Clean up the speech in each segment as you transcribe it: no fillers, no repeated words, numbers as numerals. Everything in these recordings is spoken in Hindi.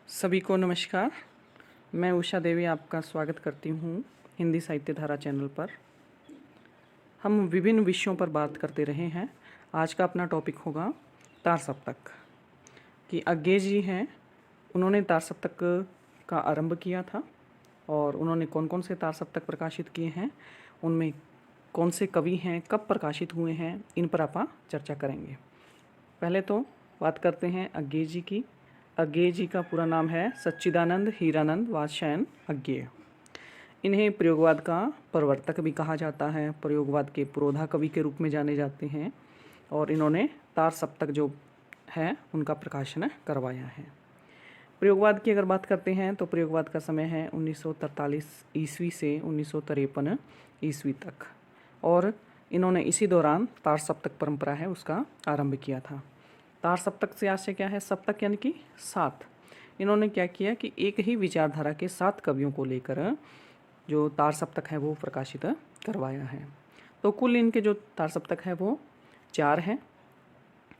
सभी को नमस्कार। मैं उषा देवी आपका स्वागत करती हूँ हिंदी साहित्य धारा चैनल पर। हम विभिन्न विषयों पर बात करते रहे हैं। आज का अपना टॉपिक होगा तार सप्तक कि अज्ञे जी हैं, उन्होंने तार सप्तक का आरंभ किया था और उन्होंने कौन कौन से तार सप्तक प्रकाशित किए हैं, उनमें कौन से कवि हैं, कब प्रकाशित हुए हैं, इन पर आप चर्चा करेंगे। पहले तो बात करते हैं अज्ञे जी की। अज्ञे जी का पूरा नाम है सच्चिदानंद हीरानंद वात्स्यायन अज्ञेय। इन्हें प्रयोगवाद का प्रवर्तक भी कहा जाता है, प्रयोगवाद के पुरोधा कवि के रूप में जाने जाते हैं और इन्होंने तार सप्तक जो है उनका प्रकाशन करवाया है। प्रयोगवाद की अगर बात करते हैं तो प्रयोगवाद का समय है 1943 ईस्वी से 1953 ईस्वी तक और इन्होंने इसी दौरान तार सप्तक परंपरा है उसका आरंभ किया था। तार सप्तक से आशय क्या है? सप्तक यानी कि 7। इन्होंने क्या किया कि एक ही विचारधारा के 7 कवियों को लेकर जो तार सप्तक है वो प्रकाशित करवाया है। तो कुल इनके जो तार सप्तक है वो 4 हैं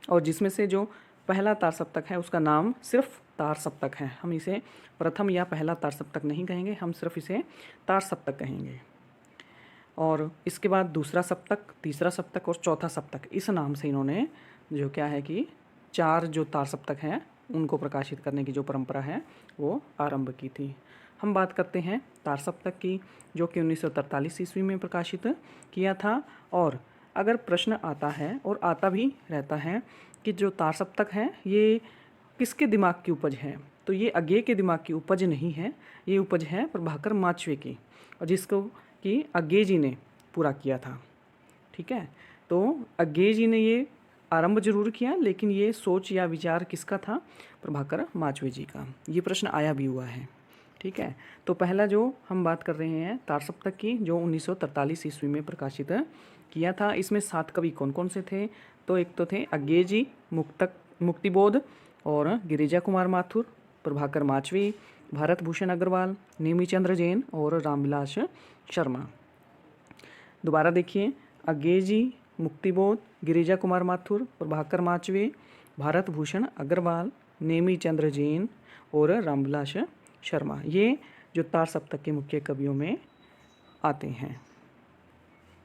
और जिसमें से जो पहला तार सप्तक है उसका नाम सिर्फ तार सप्तक है। हम इसे प्रथम या पहला तार सप्तक नहीं कहेंगे, हम सिर्फ इसे तार सप्तक कहेंगे। और इसके बाद दूसरा सप्तक, तीसरा सप्तक और चौथा सप्तक, इस नाम से इन्होंने जो क्या है कि 4 जो तार सप्तक हैं उनको प्रकाशित करने की जो परंपरा है वो आरंभ की थी। हम बात करते हैं तार सप्तक की, जो कि 1943 ईस्वी में प्रकाशित किया था। और अगर प्रश्न आता है और आता भी रहता है कि जो तार सप्तक है ये किसके दिमाग की उपज है, तो ये अज्ञे के दिमाग की उपज नहीं है, ये उपज है प्रभाकर माचवे की, और जिसको कि अज्ञे जी ने पूरा किया था। ठीक है, तो अज्ञे जी ने ये आरंभ जरूर किया, लेकिन ये सोच या विचार किसका था? प्रभाकर माचवे जी का। ये प्रश्न आया भी हुआ है। ठीक है, तो पहला जो हम बात कर रहे हैं तार सप्तक की, जो 1943 ईस्वी में प्रकाशित किया था, इसमें 7 कवि कौन कौन से थे? तो एक तो थे अज्ञे जी, मुक्तिबोध और गिरिजा कुमार माथुर, प्रभाकर माचवे, भारत भूषण अग्रवाल, नेमीचंद्र जैन और रामविलास शर्मा। दोबारा देखिए, अज्ञे जी, मुक्तिबोध, गिरिजा कुमार माथुर, प्रभाकर माचवे, भारत भूषण अग्रवाल, नेमीचंद्र जैन और रामविलास शर्मा, ये जो तार सप्तक के मुख्य कवियों में आते हैं।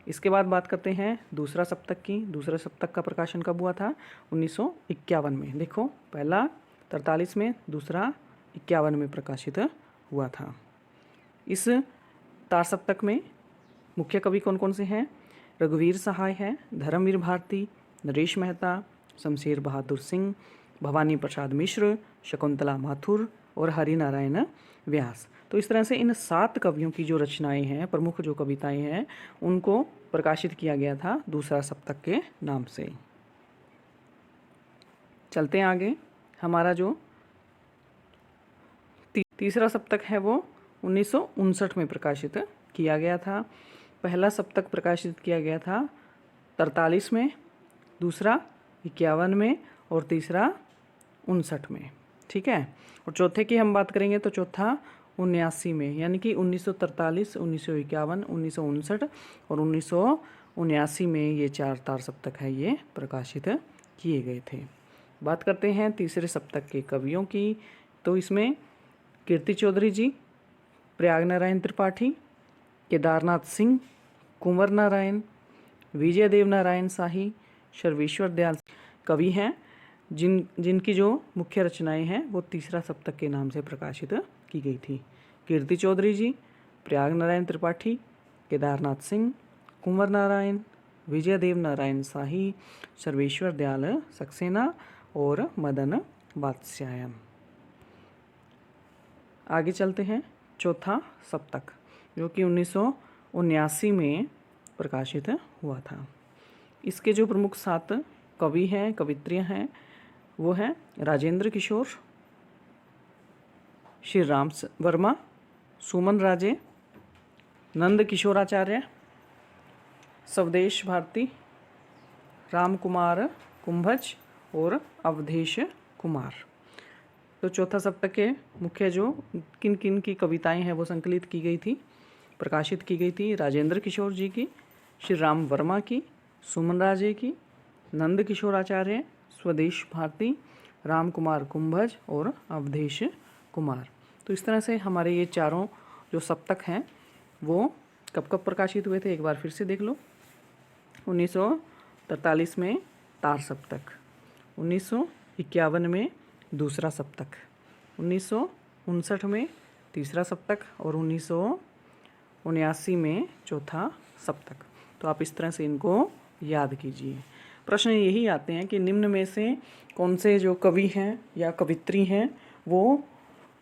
इसके बाद बात करते हैं दूसरा सप्तक की। दूसरा सप्तक का प्रकाशन कब हुआ था? 1951 में। देखो, पहला 43 में, दूसरा 51 में प्रकाशित हुआ था। इस तार सप्तक में मुख्य कवि कौन कौन से हैं? रघुवीर सहाय है, धर्मवीर भारती, नरेश मेहता, शमशेर बहादुर सिंह, भवानी प्रसाद मिश्र, शकुंतला माथुर और हरिनारायण व्यास। तो इस तरह से इन 7 कवियों की जो रचनाएं हैं, प्रमुख जो कविताएं हैं, उनको प्रकाशित किया गया था दूसरा सप्तक के नाम से। चलते हैं आगे। हमारा जो तीसरा सप्तक है वो 1959 में प्रकाशित किया गया था। पहला सप्तक प्रकाशित किया गया था 43 में, दूसरा 51 में और तीसरा 59 में। ठीक है, और चौथे की हम बात करेंगे तो चौथा 79 में, यानी कि 1943, 1951, 1959 और 1979 में ये 4 तार सप्तक है ये प्रकाशित किए गए थे। बात करते हैं तीसरे सप्तक के कवियों की, तो इसमें कीर्ति चौधरी जी, प्रयाग नारायण त्रिपाठी, केदारनाथ सिंह, कुंवर नारायण, विजय देव नारायण शाही, सर्वेश्वर दयाल कवि हैं, जिनकी जो मुख्य रचनाएं हैं वो तीसरा सप्तक के नाम से प्रकाशित की गई थी। कीर्ति चौधरी जी, प्रयाग नारायण त्रिपाठी, केदारनाथ सिंह, कुंवर नारायण, विजय देव नारायण शाही, सर्वेश्वर दयाल सक्सेना और मदन वात्स्यायन। आगे चलते हैं। चौथा सप्तक, जो कि 1979 में प्रकाशित हुआ था। इसके जो प्रमुख 7 कवि हैं, कवित्रियाँ हैं, वो हैं राजेंद्र किशोर, श्री राम वर्मा, सुमन राजे, नंद किशोराचार्य, स्वदेश भारती, राम कुमार कुंभज और अवधेश कुमार। तो चौथा सप्तक के मुख्य जो किन किन की कविताएं हैं वो संकलित की गई थी, प्रकाशित की गई थी? राजेंद्र किशोर जी की, श्री राम वर्मा की, सुमन राजे की, नंद किशोराचार्य, स्वदेश भारती, राम कुमार कुंभज और अवधेश कुमार। तो इस तरह से हमारे ये चारों जो सप्तक हैं वो कब कब प्रकाशित हुए थे, एक बार फिर से देख लो। 1943 में तार सप्तक, 1951 में दूसरा सप्तक, 1959 में तीसरा सप्तक और 1979 में चौथा सप्तक। तो आप इस तरह से इनको याद कीजिए। प्रश्न यही आते हैं कि निम्न में से कौन से जो कवि हैं या कवित्री हैं वो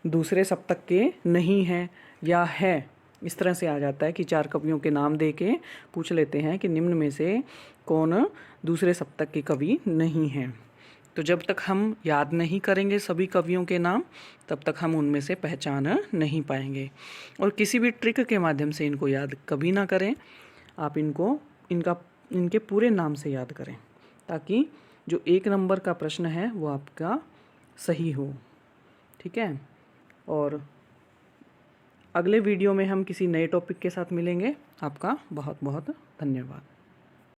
दूसरे सप्तक के नहीं हैं या है। इस तरह से आ जाता है कि 4 कवियों के नाम दे के पूछ लेते हैं कि निम्न में से कौन दूसरे सप्तक के कवि नहीं हैं। तो जब तक हम याद नहीं करेंगे सभी कवियों के नाम, तब तक हम उनमें से पहचान नहीं पाएंगे। और किसी भी ट्रिक के माध्यम से इनको याद कभी ना करें। आप इनके पूरे नाम से याद करें, ताकि जो 1 नंबर का प्रश्न है वो आपका सही हो। ठीक है। और अगले वीडियो में हम किसी नए टॉपिक के साथ मिलेंगे। आपका बहुत बहुत धन्यवाद।